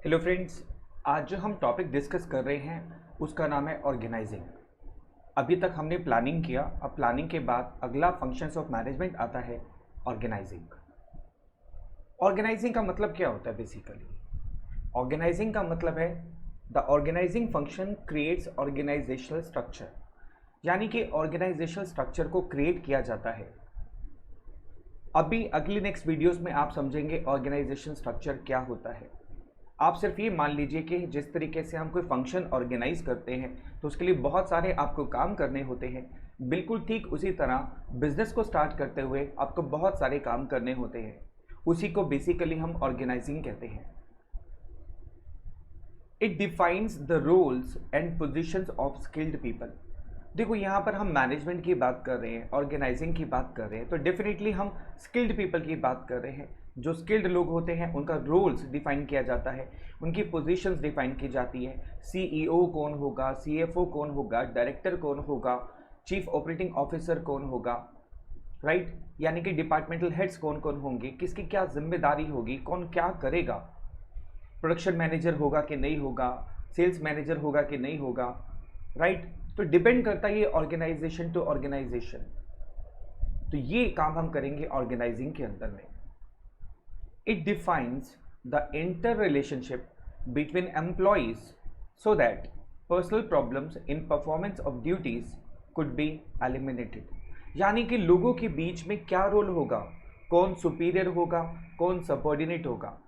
Hello friends. आज जो हम टॉपिक डिस्कस कर रहे हैं उसका नाम है ऑर्गेनाइजिंग। अभी तक हमने प्लानिंग किया, अब प्लानिंग के बाद अगला फंक्शंस ऑफ मैनेजमेंट आता है ऑर्गेनाइजिंग। ऑर्गेनाइजिंग का मतलब क्या होता है? बेसिकली ऑर्गेनाइजिंग का मतलब है the organising function creates organisational structure, यानी कि ऑर्गेनाइजेशनल स्ट्रक्चर को क्रिएट किया जाता है। अभी अगली नेक्स्ट वीडियोस में आप समझेंगे ऑर्गेनाइजेशन स्ट्रक्चर क्या होता है। आप सिर्फ ये मान लीजिए कि जिस तरीके से हम कोई फंक्शन ऑर्गेनाइज करते हैं तो उसके लिए बहुत सारे आपको काम करने होते हैं, बिल्कुल ठीक उसी तरह बिजनेस को स्टार्ट करते हुए आपको बहुत सारे काम करने होते हैं। उसी को बेसिकली हम ऑर्गेनाइजिंग कहते हैं। It defines the roles and positions of skilled people. देखो, यहाँ पर हम मैनेजमेंट की बात कर रहे हैं, ऑर्गेनाइजिंग की बात कर रहे हैं, तो डेफिनेटली हम स्किल्ड पीपल की बात कर रहे हैं। जो स्किल्ड लोग होते हैं उनका रोल्स डिफाइन किया जाता है, उनकी पोजीशंस डिफाइन की जाती है। सीईओ कौन होगा, सीएफओ कौन होगा, डायरेक्टर कौन होगा, चीफ ऑपरेटिंग ऑफिसर कौन होगा, राइट? यानी कि डिपार्टमेंटल हेड्स कौन कौन होंगे, किसकी क्या जिम्मेदारी होगी, कौन क्या करेगा, प्रोडक्शन मैनेजर होगा कि नहीं होगा, सेल्स मैनेजर होगा कि नहीं होगा, राइट? तो डिपेंड करता है ये ऑर्गेनाइजेशन टू ऑर्गेनाइजेशन। तो ये काम हम करेंगे ऑर्गेनाइजिंग के अंदर में। It defines the inter relationship between employees so that personal problems in performance of duties could be eliminated. यानी कि लोगों के बीच में क्या रोल होगा, कौन सुपीरियर होगा, कौन सबऑर्डिनेट होगा।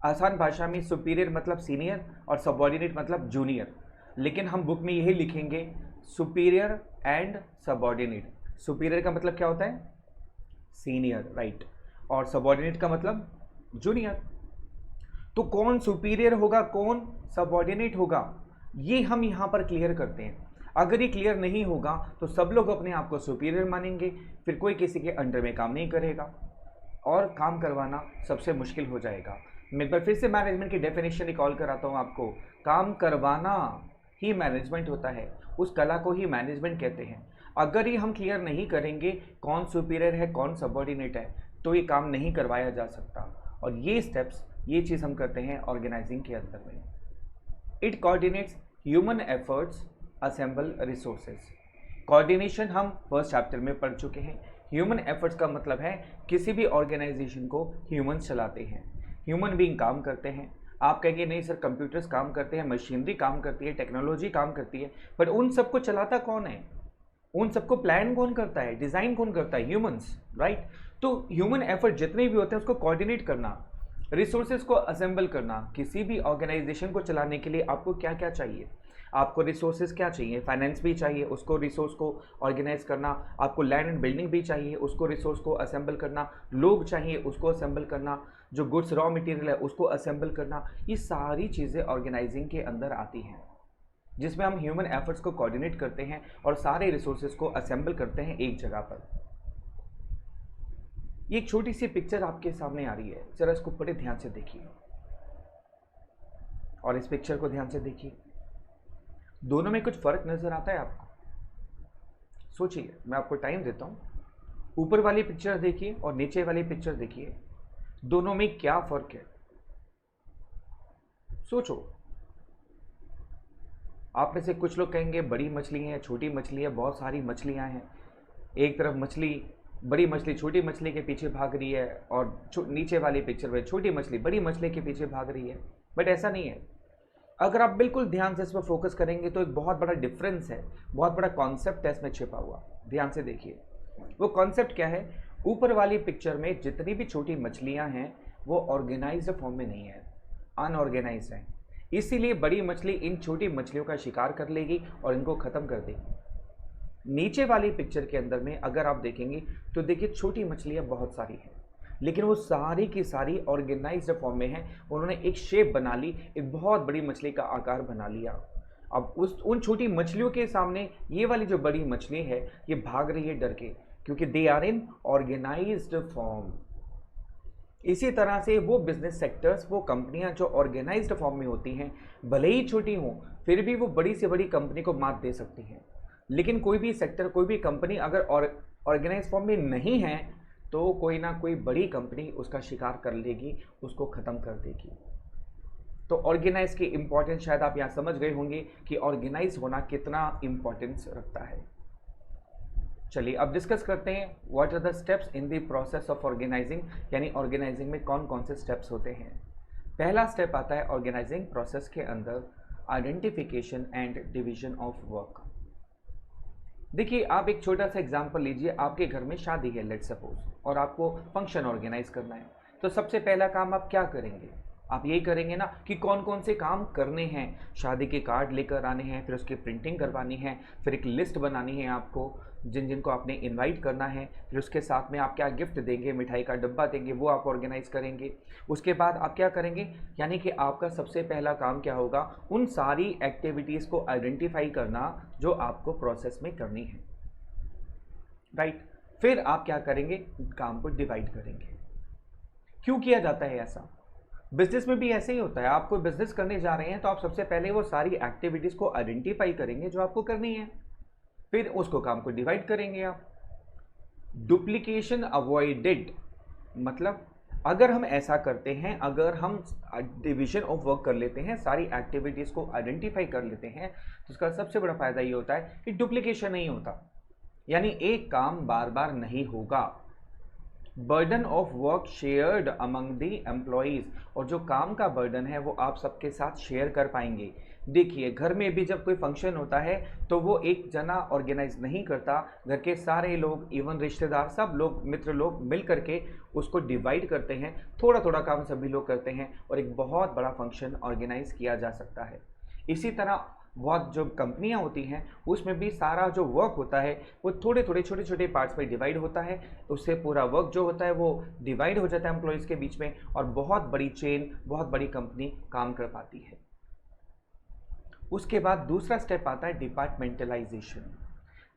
आसान भाषा में सुपीरियर मतलब सीनियर और सबऑर्डिनेट मतलब जूनियर, लेकिन हम बुक में यही लिखेंगे सुपीरियर एंड सबऑर्डिनेट। सुपीरियर का मतलब क्या होता है? Senior, right? और सबऑर्डिनेट का मतलब जूनियर। तो कौन सुपीरियर होगा, कौन सबऑर्डिनेट होगा, ये हम यहां पर क्लियर करते हैं। अगर ये क्लियर नहीं होगा तो सब लोग अपने आप को सुपीरियर मानेंगे, फिर कोई किसी के अंडर में काम नहीं करेगा और काम करवाना सबसे मुश्किल हो जाएगा। मैं एक बार फिर से मैनेजमेंट की डेफिनेशन रिकॉल कराता हूँ आपको। काम करवाना ही मैनेजमेंट होता है, उस कला को ही मैनेजमेंट कहते हैं। अगर ये हम क्लियर नहीं करेंगे कौन सुपीरियर है कौन सबऑर्डिनेट है तो ये काम नहीं करवाया जा सकता। और ये स्टेप्स, ये चीज़ हम करते हैं ऑर्गेनाइजिंग के अंदर में। It coordinates human efforts assemble resources. Coordination हम फर्स्ट चैप्टर में पढ़ चुके हैं। ह्यूमन एफर्ट्स का मतलब है किसी भी ऑर्गेनाइजेशन को ह्यूमंस चलाते हैं, ह्यूमन बीइंग काम करते हैं। आप कहेंगे नहीं सर, कंप्यूटर्स काम करते हैं, मशीनरी काम करती है, टेक्नोलॉजी काम करती है, पर उन सबको चलाता कौन है? उन सबको प्लान कौन करता है, डिज़ाइन कौन करता है? Humans, right? तो ह्यूमन एफर्ट जितने भी होते हैं उसको कोऑर्डिनेट करना, रिसोर्सेज को असेंबल करना। किसी भी ऑर्गेनाइजेशन को चलाने के लिए आपको क्या क्या चाहिए? आपको रिसोर्सेज क्या चाहिए? फाइनेंस भी चाहिए, उसको रिसोर्स को ऑर्गेनाइज करना। आपको लैंड एंड बिल्डिंग भी चाहिए, उसको रिसोर्स को असेंबल करना। लोग चाहिए, उसको असेंबल करना। जो गुड्स रॉ मटेरियल है उसको असेंबल करना। ये सारी चीज़ें ऑर्गेनाइजिंग के अंदर आती हैं, जिसमें हम ह्यूमन एफर्ट्स को कोऑर्डिनेट करते हैं और सारे रिसोर्सेज को असेंबल करते हैं एक जगह पर। ये एक छोटी सी पिक्चर आपके सामने आ रही है, जरा इसको बड़े ध्यान से देखिए और इस पिक्चर को ध्यान से देखिए। दोनों में कुछ फर्क नजर आता है आपको? सोचिए, मैं आपको टाइम देता हूं। ऊपर वाली पिक्चर देखिए और नीचे वाली पिक्चर देखिए, दोनों में क्या फर्क है? सोचो। आप में से कुछ लोग कहेंगे बड़ी मछली है, छोटी मछली है, बहुत सारी मछलियां हैं। एक तरफ मछली, बड़ी मछली छोटी मछली के पीछे भाग रही है और नीचे वाली पिक्चर में छोटी मछली बड़ी मछली के पीछे भाग रही है। बट ऐसा नहीं है। अगर आप बिल्कुल ध्यान से इस पर फोकस करेंगे तो एक बहुत बड़ा डिफरेंस है, बहुत बड़ा कॉन्सेप्ट है इसमें छिपा हुआ। ध्यान से देखिए, वो कॉन्सेप्ट क्या है? ऊपर वाली पिक्चर में जितनी भी छोटी मछलियां हैं वो ऑर्गेनाइज्ड फॉर्म में नहीं है, अनऑर्गेनाइज्ड है। इसीलिए बड़ी मछली इन छोटी मछलियों का शिकार कर लेगी और इनको खत्म कर देगी। नीचे वाली पिक्चर के अंदर में अगर आप देखेंगे तो देखिए छोटी मछलियां बहुत सारी हैं, लेकिन वो सारी की सारी ऑर्गेनाइज्ड फॉर्म में है। उन्होंने एक शेप बना ली, एक बहुत बड़ी मछली का आकार बना लिया। अब उन छोटी मछलियों के सामने ये वाली जो बड़ी मछली है ये भाग रही है डर के, क्योंकि they are in organised form. इसी तरह से वो बिजनेस सेक्टर्स, वो कंपनियां जो ऑर्गेनाइज्ड फॉर्म में होती हैं, भले ही छोटी हों फिर भी वो बड़ी से बड़ी कंपनी को मात दे सकती हैं। लेकिन कोई भी सेक्टर, कोई भी कंपनी अगर ऑर्गेनाइज फॉर्म में नहीं है तो कोई ना कोई बड़ी कंपनी उसका शिकार कर लेगी, उसको ख़त्म कर देगी। तो ऑर्गेनाइज की इंपॉर्टेंस शायद आप यहाँ समझ गए होंगे कि ऑर्गेनाइज होना कितना इंपॉर्टेंस रखता है। चलिए अब डिस्कस करते हैं what are the steps in the process of organising, यानी ऑर्गेनाइजिंग में कौन कौन से स्टेप्स होते हैं। पहला स्टेप आता है ऑर्गेनाइजिंग प्रोसेस के अंदर identification and division of work. देखिए आप एक छोटा सा एग्जांपल लीजिए, आपके घर में शादी है लेट्स सपोज, और आपको फंक्शन ऑर्गेनाइज करना है। तो सबसे पहला काम आप क्या करेंगे, आप यही करेंगे ना कि कौन कौन से काम करने हैं। शादी के कार्ड लेकर आने हैं, फिर उसकी प्रिंटिंग करवानी है, फिर एक लिस्ट बनानी है आपको जिन जिन को आपने इनवाइट करना है, फिर उसके साथ में आप क्या गिफ्ट देंगे, मिठाई का डब्बा देंगे, वो आप ऑर्गेनाइज करेंगे। उसके बाद आप क्या करेंगे, यानी कि आपका सबसे पहला काम क्या होगा, उन सारी एक्टिविटीज़ को आइडेंटिफाई करना जो आपको प्रोसेस में करनी है, राइट। फिर आप क्या करेंगे, काम को डिवाइड करेंगे। क्यों किया जाता है ऐसा, बिजनेस में भी ऐसे ही होता है। आप कोई बिजनेस करने जा रहे हैं तो आप सबसे पहले वो सारी एक्टिविटीज़ को आइडेंटिफाई करेंगे जो आपको करनी है, फिर उसको काम को डिवाइड करेंगे आप। डुप्लीकेशन अवॉइडेड, मतलब अगर हम ऐसा करते हैं, अगर हम डिवीजन ऑफ वर्क कर लेते हैं, सारी एक्टिविटीज़ को आइडेंटिफाई कर लेते हैं, तो उसका सबसे बड़ा फायदा ये होता है कि डुप्लीकेशन नहीं होता, यानी एक काम बार बार नहीं होगा। Burden of work shared among the employees, और जो काम का बर्डन है वो आप सबके साथ शेयर कर पाएंगे। देखिए घर में भी जब कोई फंक्शन होता है तो वो एक जना ऑर्गेनाइज नहीं करता, घर के सारे लोग, इवन रिश्तेदार, सब लोग, मित्र लोग मिल करके उसको डिवाइड करते हैं, थोड़ा थोड़ा काम सभी लोग करते हैं और एक बहुत बड़ा फंक्शन ऑर्गेनाइज किया जा सकता है। इसी तरह बहुत जो कंपनियां होती हैं उसमें भी सारा जो वर्क होता है वो थोड़े थोड़े छोटे छोटे पार्ट्स में डिवाइड होता है, उससे पूरा वर्क जो होता है वो डिवाइड हो जाता है एम्प्लॉयज़ के बीच में, और बहुत बड़ी चेन, बहुत बड़ी कंपनी काम कर पाती है। उसके बाद दूसरा स्टेप आता है डिपार्टमेंटलाइजेशन।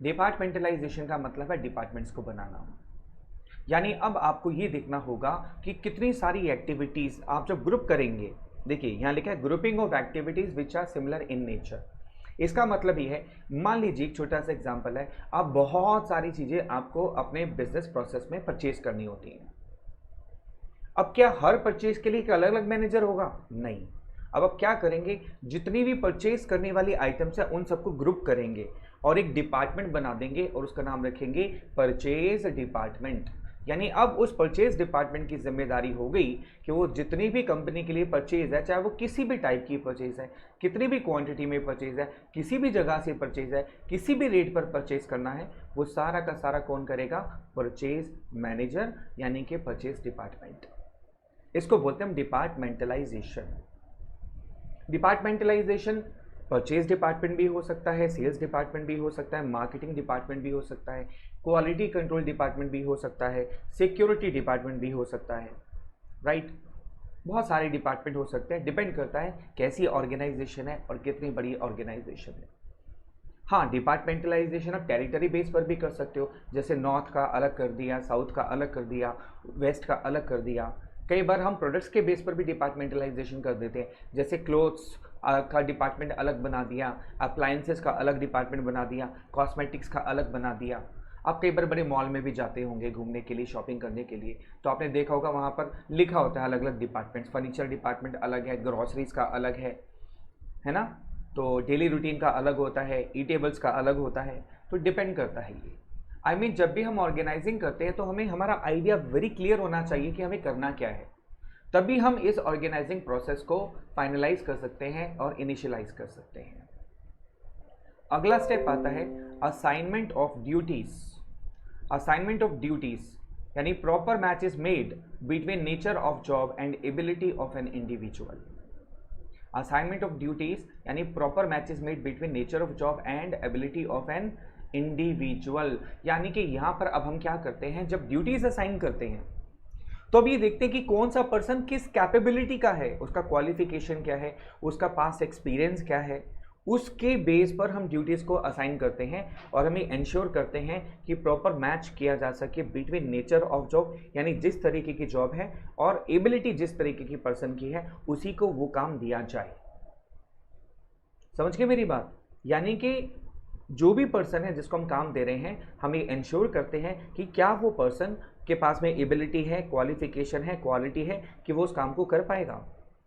डिपार्टमेंटलाइजेशन का मतलब है डिपार्टमेंट्स को बनाना, यानी अब आपको ये देखना होगा कि कितनी सारी एक्टिविटीज़ आप जब ग्रुप करेंगे। देखिए यहाँ लिखा है grouping of activities which are similar in nature. इसका मतलब ये है, मान लीजिए एक छोटा सा एग्जांपल है, आप बहुत सारी चीज़ें आपको अपने बिजनेस प्रोसेस में परचेज करनी होती हैं। अब क्या हर परचेज के लिए एक अलग अलग मैनेजर होगा, नहीं। अब आप क्या करेंगे, जितनी भी परचेज करने वाली आइटम्स है उन सबको ग्रुप करेंगे और एक डिपार्टमेंट बना देंगे और उसका नाम रखेंगे परचेज डिपार्टमेंट। यानी अब उस परचेज डिपार्टमेंट की जिम्मेदारी हो गई कि वो जितनी भी कंपनी के लिए परचेज है, चाहे वो किसी भी टाइप की परचेज है, कितनी भी क्वांटिटी में परचेज है, किसी भी जगह से परचेज है, किसी भी रेट पर परचेज करना है, वो सारा का सारा कौन करेगा, परचेज मैनेजर, यानी कि परचेज डिपार्टमेंट। इसको बोलते हैं हम डिपार्टमेंटलाइजेशन। डिपार्टमेंटलाइजेशन परचेज डिपार्टमेंट भी हो सकता है, सेल्स डिपार्टमेंट भी हो सकता है, मार्केटिंग डिपार्टमेंट भी हो सकता है, क्वालिटी कंट्रोल डिपार्टमेंट भी हो सकता है, सिक्योरिटी डिपार्टमेंट भी हो सकता है, राइट। बहुत सारे डिपार्टमेंट हो सकते हैं, डिपेंड करता है कैसी ऑर्गेनाइजेशन है और कितनी बड़ी ऑर्गेनाइजेशन है। हाँ, डिपार्टमेंटलाइजेशन आप टेरिटरी बेस पर भी कर सकते हो, जैसे नॉर्थ का अलग कर दिया, साउथ का अलग कर दिया, वेस्ट का अलग कर दिया। कई बार हम प्रोडक्ट्स के बेस पर भी डिपार्टमेंटलाइजेशन कर देते हैं, जैसे क्लोथ्स का डिपार्टमेंट अलग बना दिया, अप्लायंसेस का अलग डिपार्टमेंट बना दिया, कॉस्मेटिक्स का अलग बना दिया। आप कई बार बड़े मॉल में भी जाते होंगे घूमने के लिए, शॉपिंग करने के लिए, तो आपने देखा होगा वहाँ पर लिखा होता है अलग अलग डिपार्टमेंट्स। फर्नीचर डिपार्टमेंट अलग है, ग्रॉसरीज का अलग है ना, तो डेली रूटीन का अलग होता है, ईटेबल्स का अलग होता है, तो डिपेंड करता है ये। आई मीन जब भी हम ऑर्गेनाइजिंग करते हैं तो हमें हमारा आइडिया वेरी क्लियर होना चाहिए कि हमें करना क्या है, तभी हम इस ऑर्गेनाइजिंग प्रोसेस को फाइनलाइज कर सकते हैं और इनिशियलाइज कर सकते हैं। अगला स्टेप आता है assignment of duties. Assignment of duties यानी proper match is made between nature of job and ability of an individual. Assignment of duties यानी proper match is made between nature of job and ability of an individual. यानी कि यहां पर अब हम क्या करते हैं, जब ड्यूटीज असाइन करते हैं तो अब ये देखते हैं कि कौन सा पर्सन किस कैपेबिलिटी का है, उसका क्वालिफिकेशन क्या है, उसका पास्ट एक्सपीरियंस क्या है, उसके बेस पर हम ड्यूटीज़ को असाइन करते हैं और हमें इंश्योर करते हैं कि प्रॉपर मैच किया जा सके बिटवीन नेचर ऑफ जॉब, यानी जिस तरीके की जॉब है और एबिलिटी जिस तरीके की पर्सन की है उसी को वो काम दिया जाए। समझ गए मेरी बात? यानी कि जो भी पर्सन है जिसको हम काम दे रहे हैं, हमें इंश्योर करते हैं कि क्या वो पर्सन के पास में एबिलिटी है, क्वालिफिकेशन है, क्वालिटी है कि वो उस काम को कर पाएगा।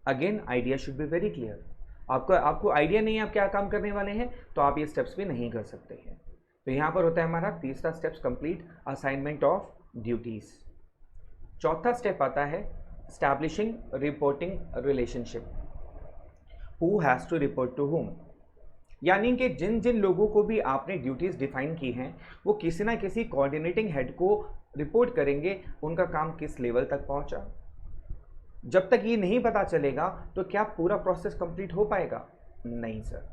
Again idea should be very clear. आपको आइडिया नहीं है आप क्या काम करने वाले हैं, तो आप ये स्टेप्स भी नहीं कर सकते हैं। तो यहाँ पर होता है हमारा तीसरा steps complete, assignment of duties. चौथा स्टेप आता है establishing reporting relationship. Who has to report to whom, यानी कि जिन जिन लोगों को भी आपने ड्यूटीज़ डिफाइन की हैं वो किसी ना किसी कोऑर्डिनेटिंग हेड को रिपोर्ट करेंगे उनका काम किस लेवल तक पहुंचा। जब तक ये नहीं पता चलेगा तो क्या पूरा प्रोसेस कंप्लीट हो पाएगा? नहीं सर।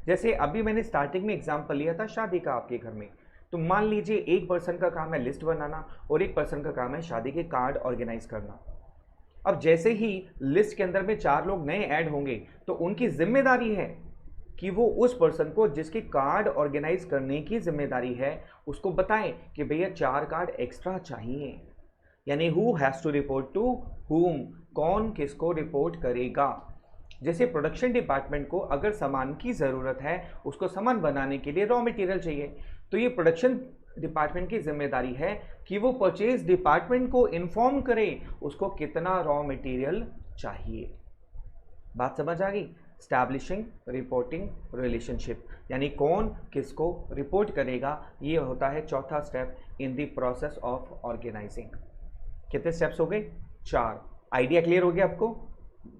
जैसे अभी मैंने स्टार्टिंग में एग्जांपल लिया था शादी का आपके घर में, तो मान लीजिए एक पर्सन का काम है लिस्ट बनाना और एक पर्सन का काम है शादी के कार्ड ऑर्गेनाइज करना। अब जैसे ही लिस्ट के अंदर में 4 लोग नए ऐड होंगे तो उनकी जिम्मेदारी है कि वो उस पर्सन को जिसके कार्ड ऑर्गेनाइज करने की जिम्मेदारी है उसको बताएं कि भैया 4 कार्ड एक्स्ट्रा चाहिए। यानी who has to report to whom, कौन किसको रिपोर्ट करेगा। जैसे प्रोडक्शन डिपार्टमेंट को अगर सामान की ज़रूरत है, उसको सामान बनाने के लिए रॉ मटेरियल चाहिए, तो ये प्रोडक्शन डिपार्टमेंट की जिम्मेदारी है कि वो परचेज डिपार्टमेंट को इन्फॉर्म करे उसको कितना रॉ मटेरियल चाहिए। बात समझ आ गई? स्टैब्लिशिंग रिपोर्टिंग रिलेशनशिप, यानी कौन किसको रिपोर्ट करेगा, ये होता है चौथा step in the process of organising. कितने स्टेप्स हो गए? 4। आइडिया क्लियर हो गया आपको?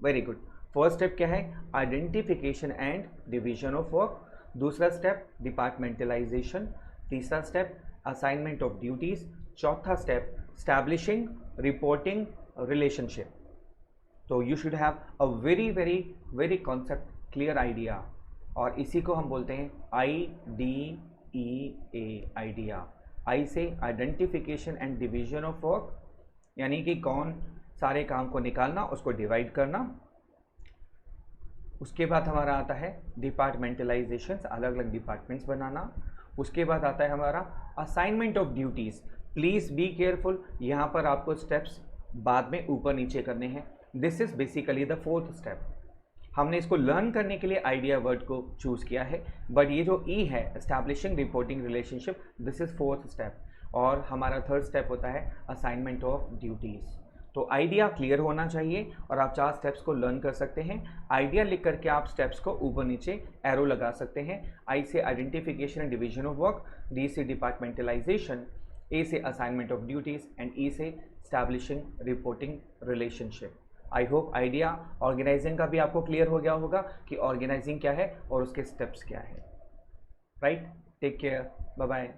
Very good. फर्स्ट स्टेप क्या है? Identification and division of work. दूसरा स्टेप डिपार्टमेंटलाइजेशन। तीसरा स्टेप असाइनमेंट ऑफ ड्यूटीज। चौथा स्टेप स्टैब्लिशिंग रिपोर्टिंग रिलेशनशिप। तो you should have a very very very concept clear idea, और इसी को हम बोलते हैं IDEA, आइडिया। आई से identification and division of work, यानी कि कौन सारे काम को निकालना, उसको डिवाइड करना। उसके बाद हमारा आता है डिपार्टमेंटलाइजेशन, अलग अलग डिपार्टमेंट्स बनाना। उसके बाद आता है हमारा assignment of duties. Please be careful, यहाँ पर आपको स्टेप्स बाद में ऊपर नीचे करने हैं। This is basically the fourth step. हमने इसको लर्न करने के लिए आइडिया वर्ड को चूज़ किया है, बट ये जो ई है establishing reporting relationship, this is fourth step. और हमारा थर्ड स्टेप होता है असाइनमेंट ऑफ ड्यूटीज़। तो आइडिया क्लियर होना चाहिए और आप 4 स्टेप्स को लर्न कर सकते हैं। आइडिया लिख करके आप स्टेप्स को ऊपर नीचे एरो लगा सकते हैं। आई से identification and division of work, D से डिपार्टमेंटलाइजेशन, ए से assignment of duties and E से establishing reporting relationship. I hope idea organising का भी आपको क्लियर हो गया होगा कि ऑर्गेनाइजिंग क्या है और उसके स्टेप्स क्या है। Right? Take care, bye bye.